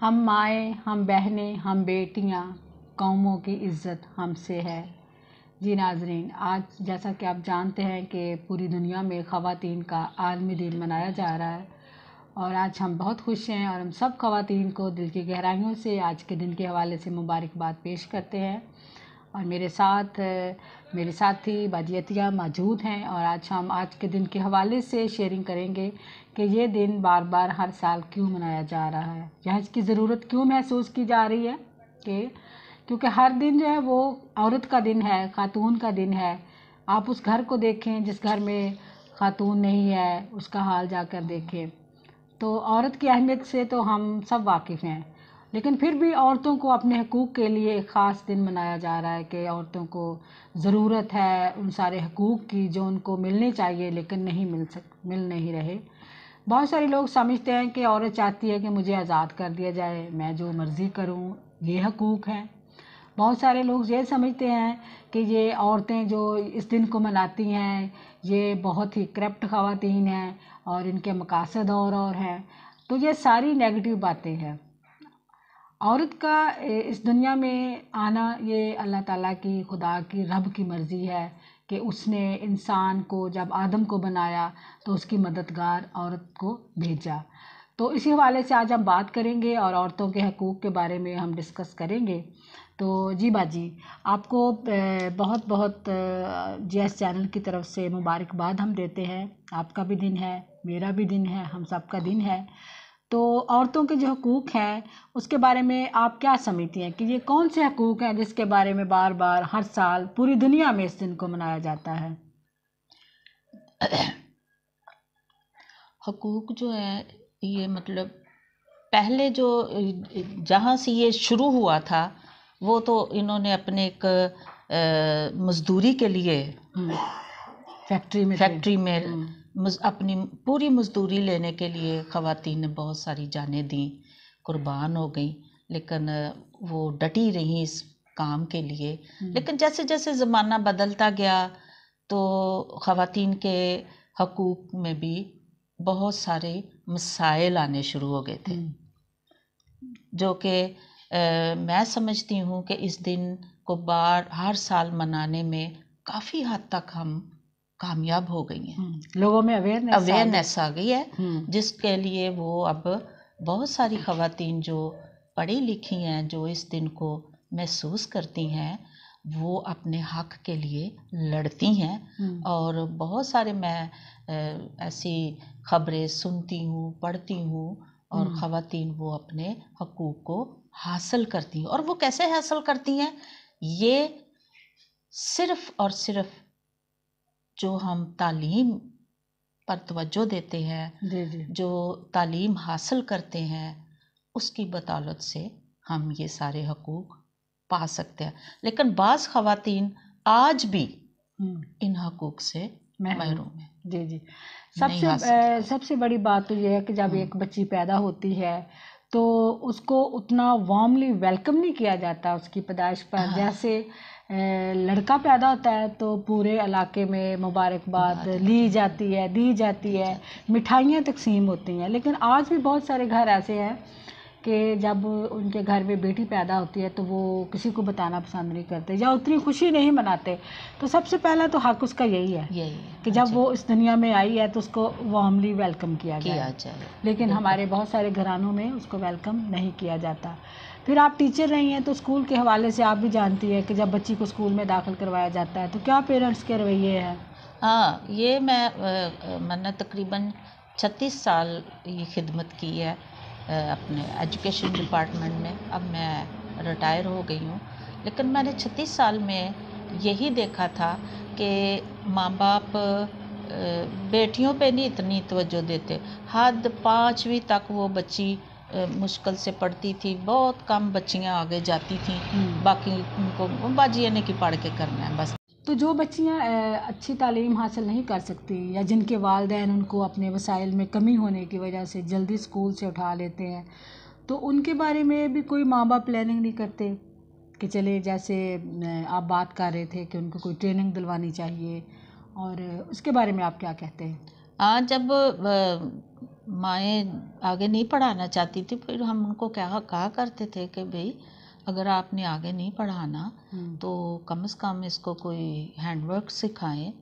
हम माएँ, हम बहनें, हम बेटियाँ, कौमों की इज़्ज़त हमसे है। जी नाज़रीन, आज जैसा कि आप जानते हैं कि पूरी दुनिया में ख़वातीन का आलमी दिन मनाया जा रहा है और आज हम बहुत खुश हैं और हम सब ख़वातीन को दिल की गहराइयों से आज के दिन के हवाले से मुबारकबाद पेश करते हैं। और मेरे साथ मेरे साथी बाजी अतिया मौजूद हैं और आज हम आज के दिन के हवाले से शेयरिंग करेंगे कि ये दिन बार बार हर साल क्यों मनाया जा रहा है, या इसकी ज़रूरत क्यों महसूस की जा रही है। कि क्योंकि हर दिन जो है वो औरत का दिन है, खातून का दिन है। आप उस घर को देखें जिस घर में खातून नहीं है, उसका हाल जाकर देखें। तो औरत की अहमियत से तो हम सब वाकिफ़ हैं, लेकिन फिर भी औरतों को अपने हकूक़ के लिए एक ख़ास दिन मनाया जा रहा है कि औरतों को ज़रूरत है उन सारे हकूक़ की जो उनको मिलने चाहिए लेकिन मिल नहीं रहे। बहुत सारे लोग समझते हैं कि औरत चाहती है कि मुझे आज़ाद कर दिया जाए, मैं जो मर्ज़ी करूं, ये हकूक़ हैं। बहुत सारे लोग ये समझते हैं कि ये औरतें जो इस दिन को मनाती हैं ये बहुत ही करप्ट ख़वातीन हैं और इनके मकासद और हैं। तो ये सारी नेगेटिव बातें हैं। औरत का इस दुनिया में आना ये अल्लाह ताला की, खुदा की, रब की मर्ज़ी है कि उसने इंसान को जब आदम को बनाया तो उसकी मददगार औरत को भेजा। तो इसी हवाले से आज हम बात करेंगे और औरतों के हकूक़ के बारे में हम डिस्कस करेंगे। तो जी बाजी, आपको बहुत बहुत जीएस चैनल की तरफ से मुबारकबाद हम देते हैं। आपका भी दिन है, मेरा भी दिन है, हम सब का दिन है। तो औरतों के जो हकूक़ हैं उसके बारे में आप क्या समझती हैं कि ये कौन से हकूक़ हैं जिसके बारे में बार बार हर साल पूरी दुनिया में इस दिन को मनाया जाता है? हकूक़ जो है ये मतलब पहले जो जहाँ से ये शुरू हुआ था वो तो इन्होंने अपने एक मज़दूरी के लिए फैक्ट्री में अपनी पूरी मज़दूरी लेने के लिए ख़वातीन ने बहुत सारी जानें दी, कुर्बान हो गई, लेकिन वो डटी रहीं इस काम के लिए। लेकिन जैसे जैसे ज़माना बदलता गया तो ख़वातीन के हकूक़ में भी बहुत सारे मसाइल आने शुरू हो गए थे, जो कि मैं समझती हूँ कि इस दिन को हर साल मनाने में काफ़ी हद तक हम कामयाब हो गई हैं। लोगों में अवेयरनेस आ गई है, जिसके लिए वो अब बहुत सारी ख़वातीन जो पढ़ी लिखी हैं, जो इस दिन को महसूस करती हैं, वो अपने हक़ के लिए लड़ती हैं। और बहुत सारे मैं ऐसी ख़बरें सुनती हूँ, पढ़ती हूँ और ख़वातीन वो अपने हकूक़ को हासिल करती हैं। और वो कैसे हासिल करती हैं, ये सिर्फ़ और सिर्फ़ जो हम तालीम पर तवज्जो देते हैं, जो तालीम हासिल करते हैं, उसकी बदौलत से हम ये सारे हकूक़ पा सकते हैं। लेकिन बाज़ ख़वातीन आज भी इन हकूक़ से महरूम है। जी, सबसे बड़ी बात तो ये है कि जब एक बच्ची पैदा होती है तो उसको उतना वार्मली वेलकम नहीं किया जाता उसकी पैदाइश पर। जैसे लड़का पैदा होता है तो पूरे इलाके में मुबारकबाद ली जाती है, दी जाती है, मिठाइयाँ तकसीम होती हैं। लेकिन आज भी बहुत सारे घर ऐसे हैं कि जब उनके घर में बेटी पैदा होती है तो वो किसी को बताना पसंद नहीं करते या उतनी खुशी नहीं मनाते। तो सबसे पहला तो हक उसका यही है कि जब वो इस दुनिया में आई है तो उसको वार्मली वेलकम किया जाए। लेकिन हमारे बहुत सारे घरानों में उसको वेलकम नहीं किया जाता। फिर आप टीचर रही हैं तो स्कूल के हवाले से आप भी जानती हैं कि जब बच्ची को स्कूल में दाखिल करवाया जाता है तो क्या पेरेंट्स के रवैये हैं? हाँ, ये मैंने तकरीबन 36 साल ये खिदमत की है अपने एजुकेशन डिपार्टमेंट में। अब मैं रिटायर हो गई हूँ, लेकिन मैंने 36 साल में यही देखा था कि माँ बाप बेटियों पे नहीं इतनी तवज्जो देते। हद 5वीं तक वो बच्ची मुश्किल से पढ़ती थी, बहुत कम बच्चियाँ आगे जाती थीं। बाकी उनको बाजी यानी कि पढ़ के करना है बस। तो जो बच्चियाँ अच्छी तालीम हासिल नहीं कर सकती या जिनके वालिदैन उनको अपने वसाइल में कमी होने की वजह से जल्दी स्कूल से उठा लेते हैं, तो उनके बारे में भी कोई माँ बाप प्लानिंग नहीं करते कि चले, जैसे आप बात कर रहे थे कि उनको कोई ट्रेनिंग दिलवानी चाहिए, और उसके बारे में आप क्या कहते हैं? जब माएँ आगे नहीं पढ़ाना चाहती थी, फिर हम उनको क्या कहा करते थे कि भाई अगर आपने आगे नहीं पढ़ाना तो कम से कम इसको कोई हैंडवर्क सिखाएं,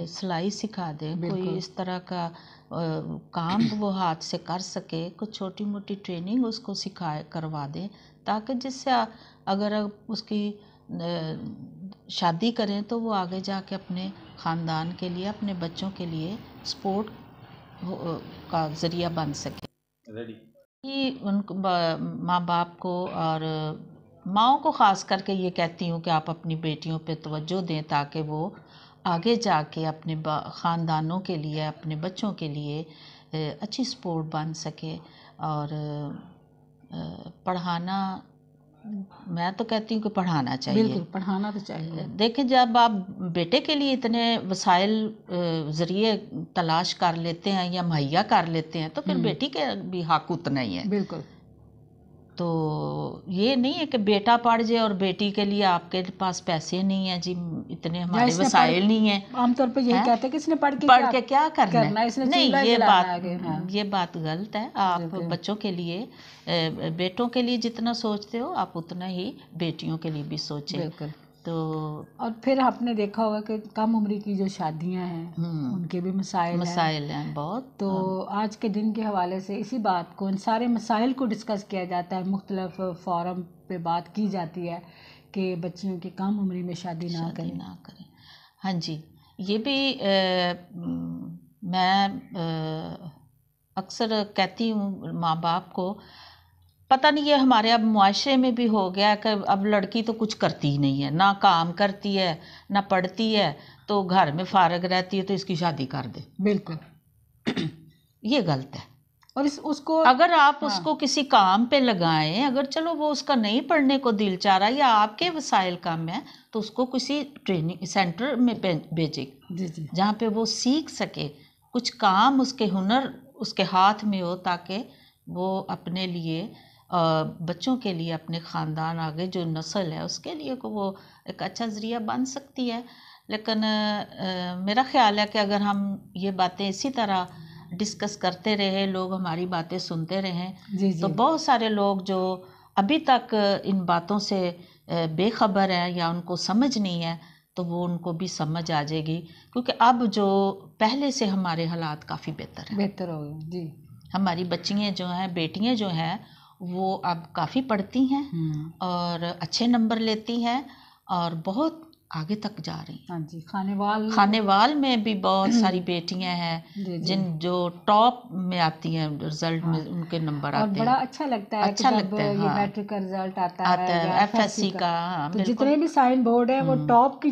सिलाई सिखा दें, कोई इस तरह का काम वो हाथ से कर सके, कुछ छोटी मोटी ट्रेनिंग उसको करवा दें, ताकि जिससे अगर उसकी शादी करें तो वो आगे जाके अपने ख़ानदान के लिए, अपने बच्चों के लिए सपोर्ट का ज़रिया बन सके। कि उनको माँ बाप को और माँओं को ख़ास करके ये कहती हूँ कि आप अपनी बेटियों पे तवज्जो दें, ताकि वो आगे जाके अपने ख़ानदानों के लिए, अपने बच्चों के लिए अच्छी सपोर्ट बन सके। और पढ़ाना, मैं तो कहती हूँ कि पढ़ाना चाहिए। बिल्कुल, पढ़ाना तो चाहिए। देखें, जब आप बेटे के लिए इतने वसाइल ज़रिए तलाश कर लेते हैं या मुहैया कर लेते हैं, तो फिर बेटी के भी हक उतना ही है। बिल्कुल। तो ये नहीं है कि बेटा पढ़ जाए और बेटी के लिए आपके पास पैसे नहीं है जी, इतने हमारे वसाइल नहीं है। आमतौर पर यही कहते हैं कि इसने पढ़ के क्या करना है, इसने नहीं, ये बात गलत है। आप बच्चों के लिए, बेटों के लिए जितना सोचते हो आप उतना ही बेटियों के लिए भी सोचें। बिल्कुल। तो और फिर आपने देखा होगा कि कम उम्र की जो शादियां हैं उनके भी मसाइल हैं बहुत। तो आज के दिन के हवाले से इसी बात को, इन सारे मसाइल को डिस्कस किया जाता है, मुख्तलिफ फोरम पे बात की जाती है कि बच्चियों की कम उम्र में शादी ना करें। हाँ जी, ये भी मैं अक्सर कहती हूँ माँ बाप को, पता नहीं ये हमारे अब मुआशरे में भी हो गया कि अब लड़की तो कुछ करती ही नहीं है, ना काम करती है ना पढ़ती है, तो घर में फारग रहती है, तो इसकी शादी कर दे। बिल्कुल ये गलत है। और उसको अगर आप उसको किसी काम पे लगाएं, अगर चलो वो उसका नहीं पढ़ने को दिल चाह रहा या आपके वसाइल कम है, तो उसको किसी ट्रेनिंग सेंटर में भेजें जहाँ पे वो सीख सके, कुछ काम उसके हुनर उसके हाथ में हो, ताकि वो अपने लिए, बच्चों के लिए, अपने ख़ानदान, आगे जो नस्ल है उसके लिए को वो एक अच्छा ज़रिया बन सकती है। लेकिन मेरा ख़्याल है कि अगर हम ये बातें इसी तरह डिस्कस करते रहे, लोग हमारी बातें सुनते रहें, तो बहुत सारे लोग जो अभी तक इन बातों से बेखबर हैं या उनको समझ नहीं है, तो वो उनको भी समझ आ जाएगी, क्योंकि अब जो पहले से हमारे हालात काफ़ी बेहतर हो गए जी। हमारी बच्चियाँ जो हैं, बेटियाँ जो हैं, वो अब काफ़ी पढ़ती हैं और अच्छे नंबर लेती हैं और बहुत आगे तक जा रही हैं। हाँ जी, खानेवाल में भी बहुत सारी बेटियां हैं जो टॉप में आती हैं, रिजल्ट में उनके नंबर आते हैं। और बड़ा अच्छा लगता है, ये मैट्रिक का रिजल्ट आता है या एफएससी का, तो जितने भी साइन बोर्ड है, वो टॉप की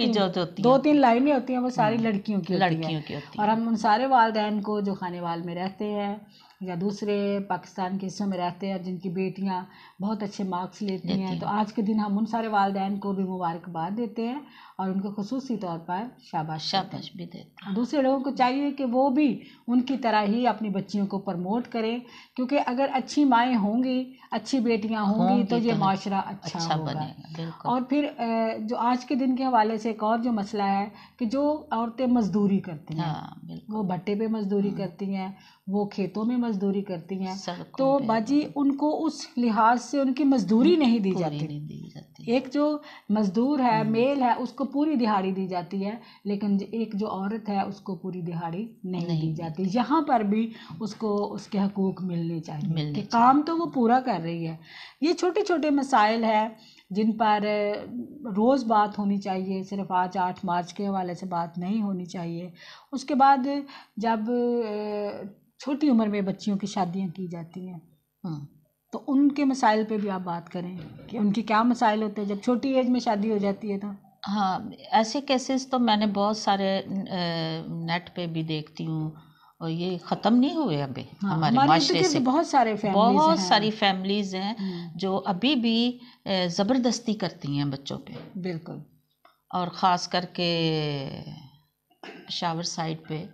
जो दो तीन लाइनें होती हैं, वो सारी लड़कियों की होती हैं। और हम उन सारे वालिदैन को जो खानेवाल में रहते हैं या दूसरे पाकिस्तान के हिस्सों में रहते हैं, जिनकी बेटियां बहुत अच्छे मार्क्स लेती हैं, तो आज के दिन हम उन सारे वालिदैन को भी मुबारकबाद देते हैं और उनको खुसूसी तौर पर शाबाश भी देते हैं। दूसरे लोगों को चाहिए कि वो भी उनकी तरह ही अपनी बच्चियों को प्रमोट करें, क्योंकि अगर अच्छी माएँ होंगी, अच्छी बेटियां होंगी तो ये माशरा अच्छा होगा। और फिर जो आज के दिन के हवाले से एक और जो मसला है कि जो औरतें मजदूरी करती हैं, वो भट्टे पे मजदूरी करती हैं, वो खेतों में मजदूरी करती हैं, तो बाजी उनको उस लिहाज से उनकी मजदूरी नहीं दी जाती। एक जो मजदूर है, मेल है, उसको पूरी दिहाड़ी दी जाती है, लेकिन एक जो औरत है उसको पूरी दिहाड़ी नहीं दी जाती। यहाँ पर भी उसको उसके हकूक़ मिलने चाहिए कि काम तो वो पूरा कर रही है। ये छोटे छोटे मसाइल हैं जिन पर रोज़ बात होनी चाहिए, सिर्फ आज 8 मार्च के हवाले से बात नहीं होनी चाहिए। उसके बाद जब छोटी उम्र में बच्चियों की शादियां की जाती हैं, तो उनके मसाइल पे भी आप बात करें कि उनके क्या मसाइल होते हैं जब छोटी एज में शादी हो जाती है। तो हाँ, ऐसे केसेस तो मैंने बहुत सारे नेट पे भी देखती हूँ और ये ख़त्म नहीं हुए अभी। हमारे माशरे से बहुत सारी फैमिलीज़ हैं जो अभी भी ज़बरदस्ती करती हैं बच्चों पे। बिल्कुल। और ख़ास करके शावर साइड पे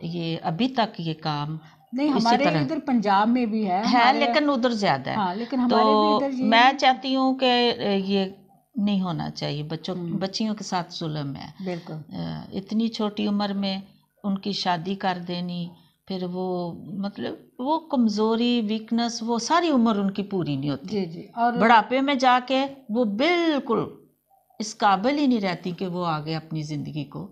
ये अभी तक ये काम नहीं, हमारे इधर पंजाब में भी है लेकिन उधर ज़्यादा है। हाँ, लेकिन हमारे भी इधर ये मैं चाहती हूँ कि ये नहीं होना चाहिए। बच्चियों के साथ जुल्म है। बिल्कुल। इतनी छोटी उम्र में उनकी शादी कर देनी, फिर वो मतलब वो कमज़ोरी, वीकनेस, वो सारी उम्र उनकी पूरी नहीं होती। जी जी। और बुढ़ापे में जाके वो बिल्कुल इस काबिल ही नहीं रहती कि वो आगे अपनी ज़िंदगी को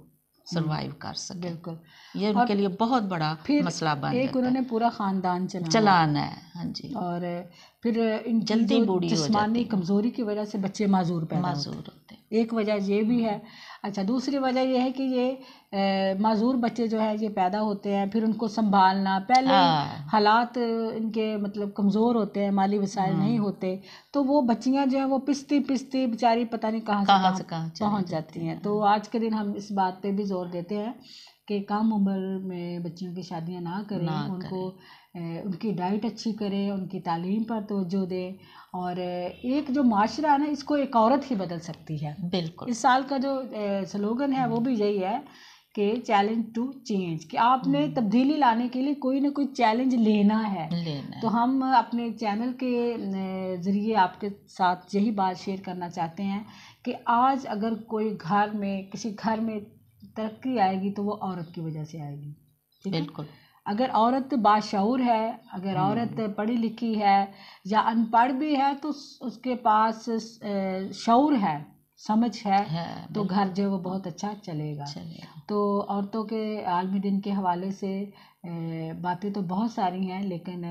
सरवाइव कर सके। बिल्कुल, ये उनके लिए बहुत बड़ा फिर मसला बन एक जाता उन्होंने है। पूरा ख़ानदान चलाना है, हाँ जी। और फिर इनकी जल्दी जो बूढ़ी हो जिस्मानी जाती है, कमज़ोरी की वजह से बच्चे माजूर पैदा होते माजूर हैं। होते हैं। एक वजह ये भी है। अच्छा, दूसरी वजह ये है कि ये माजूर बच्चे जो है ये पैदा होते हैं, फिर उनको संभालना, पहले हाँ, हालात इनके मतलब कमज़ोर होते हैं, माली वसाइल नहीं होते, तो वो बच्चियां जो हैं वो पिसती पिसती बेचारी पता नहीं कहाँ से कहाँ पहुँच जाती हैं। तो आज के दिन हम इस बात पे भी जोर देते हैं कि कम उम्र में बच्चियों की शादियां ना करें, उनको उनकी डाइट अच्छी करें, उनकी तालीम पर तवज्जो दें। और एक जो माशरा है ना, इसको एक औरत ही बदल सकती है। बिल्कुल। इस साल का जो स्लोगन है वो भी यही है कि चैलेंज टू चेंज, कि आपने तब्दीली लाने के लिए कोई ना कोई चैलेंज लेना है। तो हम अपने चैनल के ज़रिए आपके साथ यही बात शेयर करना चाहते हैं कि आज अगर कोई घर में, किसी घर में तरक्की आएगी तो वो औरत की वजह से आएगी। ठीक है? बिल्कुल। अगर औरत बाशऊर है, अगर औरत पढ़ी लिखी है या अनपढ़ भी है, तो उसके पास शऊर है, समझ है, तो घर जो है वो बहुत अच्छा चलेगा। तो औरतों के आलमी दिन के हवाले से बातें तो बहुत सारी हैं, लेकिन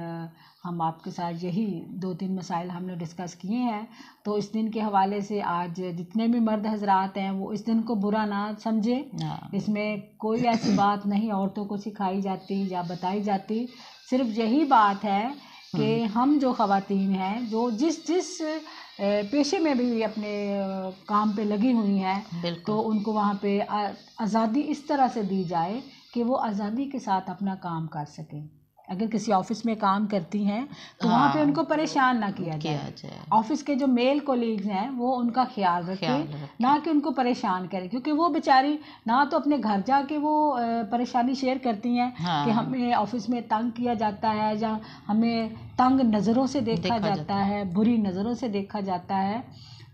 हम आपके साथ यही 2-3 मसाइल हमने डिस्कस किए हैं। तो इस दिन के हवाले से आज जितने भी मर्द हजरात हैं वो इस दिन को बुरा ना समझें। इसमें कोई ऐसी बात नहीं औरतों को सिखाई जाती या बताई जाती। सिर्फ यही बात है कि हम जो ख़वातीन हैं, जो जिस पेशे में भी अपने काम पे लगी हुई हैं, तो उनको वहाँ पे आज़ादी इस तरह से दी जाए कि वो आज़ादी के साथ अपना काम कर सकें। अगर किसी ऑफिस में काम करती हैं तो वहाँ पे उनको परेशान ना किया जाए। ऑफिस के जो मेल कोलीग्स हैं वो उनका ख्याल रखें, ना कि उनको परेशान करें, क्योंकि वो बेचारी ना तो अपने घर जाके वो परेशानी शेयर करती हैं कि हमें ऑफिस में तंग किया जाता है या हमें तंग नज़रों से देखा जाता है, बुरी नज़रों से देखा जाता है।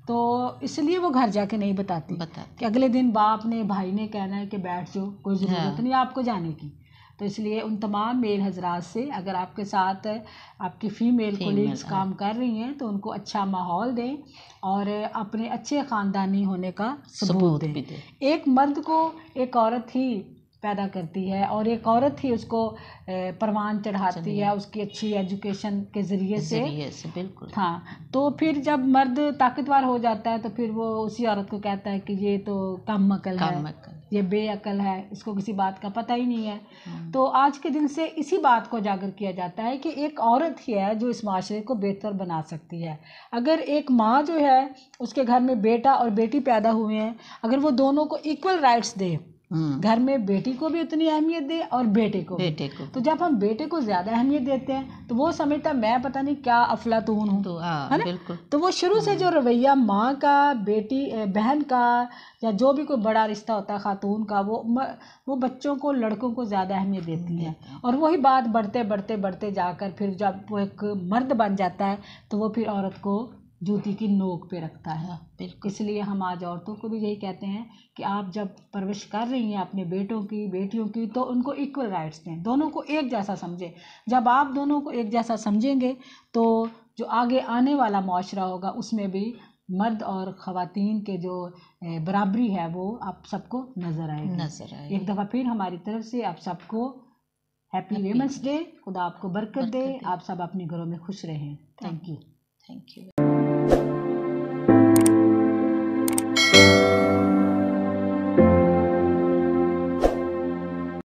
तो इसलिए वो घर जाके नहीं बताती कि अगले दिन बाप ने, भाई ने कहना है कि बैठ जाओ, कोई ज़रूरत नहीं आपको जाने की। तो इसलिए उन तमाम मेल हजरात से, अगर आपके साथ आपकी फ़ीमेल कोलीग्स काम कर रही हैं तो उनको अच्छा माहौल दें और अपने अच्छे ख़ानदानी होने का सबूत दें। एक मर्द को एक औरत ही पैदा करती है और एक औरत ही उसको परवान चढ़ाती है उसकी अच्छी एजुकेशन के ज़रिए से। बिल्कुल। हाँ, तो फिर जब मर्द ताकतवर हो जाता है तो फिर वो उसी औरत को कहता है कि ये तो कम अकल है, ये बेअकल है, इसको किसी बात का पता ही नहीं है। तो आज के दिन से इसी बात को उजागर किया जाता है कि एक औरत ही है जो इस माशरे को बेहतर बना सकती है। अगर एक माँ जो है, उसके घर में बेटा और बेटी पैदा हुए हैं, अगर वो दोनों को इक्वल राइट्स दे, घर में बेटी को भी उतनी अहमियत दे और बेटे को। तो जब हम बेटे को ज़्यादा अहमियत देते हैं तो वो समझता मैं पता नहीं क्या अफलातून हूँ, है ना? तो वो शुरू से जो रवैया माँ का, बेटी बहन का या जो भी कोई बड़ा रिश्ता होता है खातून का, वो बच्चों को, लड़कों को ज़्यादा अहमियत देती है। और वही बात बढ़ते बढ़ते बढ़ते जाकर फिर जब वो एक मर्द बन जाता है तो वो फिर औरत को जूती की नोक पे रखता है। इसलिए हम आज औरतों को भी यही कहते हैं कि आप जब परवरिश कर रही हैं अपने बेटों की, बेटियों की, तो उनको इक्वल राइट्स दें, दोनों को एक जैसा समझें। जब आप दोनों को एक जैसा समझेंगे तो जो आगे आने वाला मुआशरा होगा उसमें भी मर्द और ख़वातीन के जो बराबरी है वो आप सबको नज़र आएगी। एक दफ़ा फिर हमारी तरफ से आप सबको हैप्पी वीमेंस डे। खुदा आपको बरकत दे, आप सब अपने घरों में खुश रहें। Thank you.